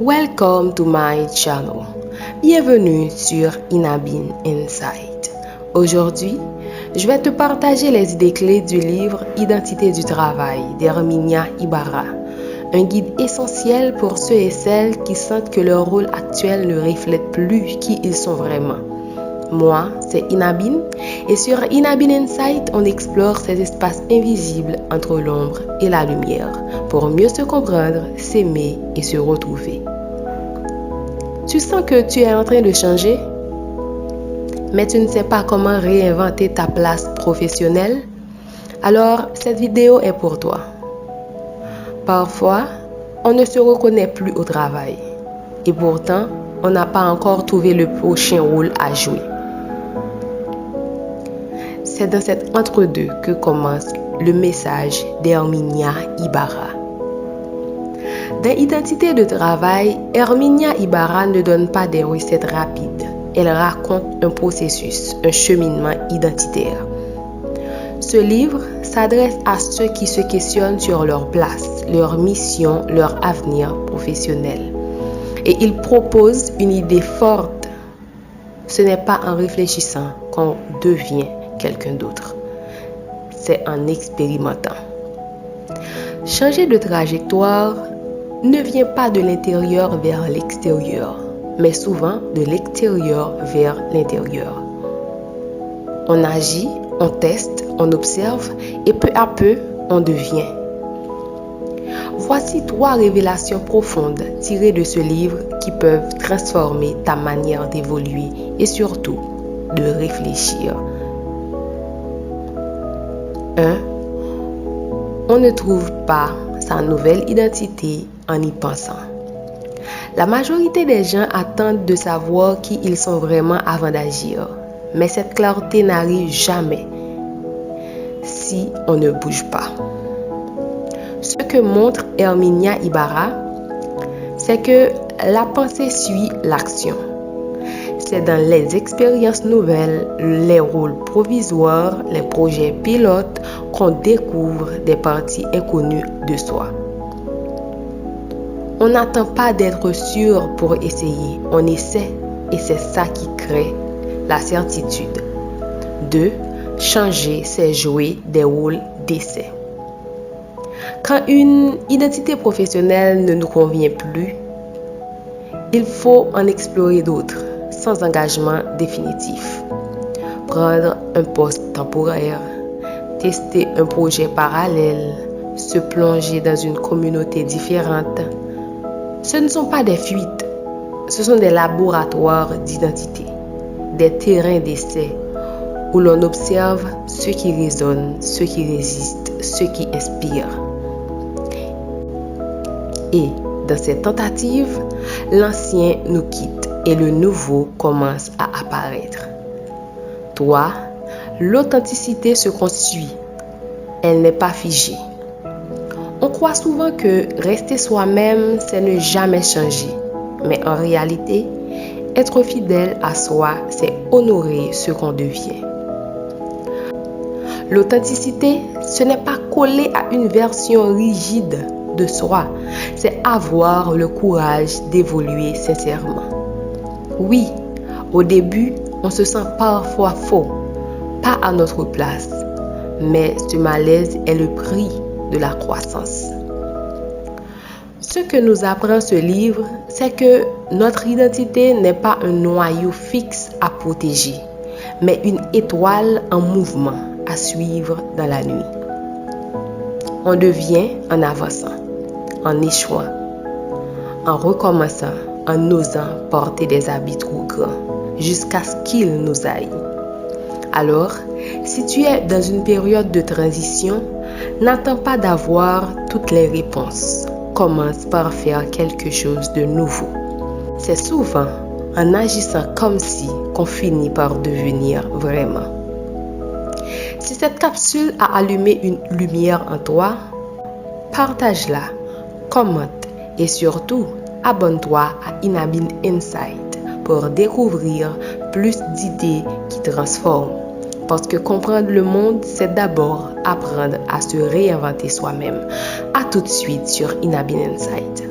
Welcome to my channel. Bienvenue sur Inabin Insight. Aujourd'hui, je vais te partager les idées clés du livre Identité du travail d'Herminia Ibarra, un guide essentiel pour ceux et celles qui sentent que leur rôle actuel ne reflète plus qui ils sont vraiment. Moi, c'est Inabin et sur Inabin Insight, on explore ces espaces invisibles entre l'ombre et la lumière pour mieux se comprendre, s'aimer et se retrouver. Tu sens que tu es en train de changer, mais tu ne sais pas comment réinventer ta place professionnelle? Alors, cette vidéo est pour toi. Parfois, on ne se reconnaît plus au travail et pourtant, on n'a pas encore trouvé le prochain rôle à jouer. C'est dans cet entre-deux que commence le message d'Herminia Ibarra. Dans Identité de travail, Herminia Ibarra ne donne pas des recettes rapides. Elle raconte un processus, un cheminement identitaire. Ce livre s'adresse à ceux qui se questionnent sur leur place, leur mission, leur avenir professionnel. Et il propose une idée forte. Ce n'est pas en réfléchissant qu'on devient quelqu'un d'autre. C'est en expérimentant. Changer de trajectoire ne vient pas de l'intérieur vers l'extérieur, mais souvent de l'extérieur vers l'intérieur. On agit, on teste, on observe et peu à peu, on devient. Voici 3 révélations profondes tirées de ce livre qui peuvent transformer ta manière d'évoluer et surtout de réfléchir. 1. On ne trouve pas sa nouvelle identité en y pensant. La majorité des gens attendent de savoir qui ils sont vraiment avant d'agir, mais cette clarté n'arrive jamais si on ne bouge pas. Ce que montre Herminia Ibarra, c'est que la pensée suit l'action. C'est dans les expériences nouvelles, les rôles provisoires, les projets pilotes qu'on découvre des parties inconnues de soi. On n'attend pas d'être sûr pour essayer, on essaie et c'est ça qui crée la certitude. 2. Changer, c'est jouer des rôles d'essai. Quand une identité professionnelle ne nous convient plus, il faut en explorer d'autres, sans engagement définitif. Prendre un poste temporaire, tester un projet parallèle, se plonger dans une communauté différente. Ce ne sont pas des fuites, ce sont des laboratoires d'identité, des terrains d'essai où l'on observe ceux qui résonnent, ceux qui résistent, ceux qui inspirent. Et dans ces tentatives, l'ancien nous quitte et le nouveau commence à apparaître. 3. L'authenticité se construit. Elle n'est pas figée. On croit souvent que rester soi-même, c'est ne jamais changer. Mais en réalité, être fidèle à soi, c'est honorer ce qu'on devient. L'authenticité, ce n'est pas coller à une version rigide de soi, c'est avoir le courage d'évoluer sincèrement. Oui, au début, on se sent parfois faux, pas à notre place, mais ce malaise est le prix de la croissance. Ce que nous apprend ce livre, c'est que notre identité n'est pas un noyau fixe à protéger, mais une étoile en mouvement à suivre dans la nuit. On devient en avançant, en échouant, en recommençant, en osant porter des habits trop grands, jusqu'à ce qu'ils nous aillent. Alors, si tu es dans une période de transition, n'attends pas d'avoir toutes les réponses. Commence par faire quelque chose de nouveau. C'est souvent en agissant comme si qu'on finit par devenir vraiment. Si cette capsule a allumé une lumière en toi, partage-la, commente et surtout abonne-toi à Inabin Insight pour découvrir plus d'idées qui transforment. Parce que comprendre le monde, c'est d'abord apprendre à se réinventer soi-même. À tout de suite sur Inabin Insight.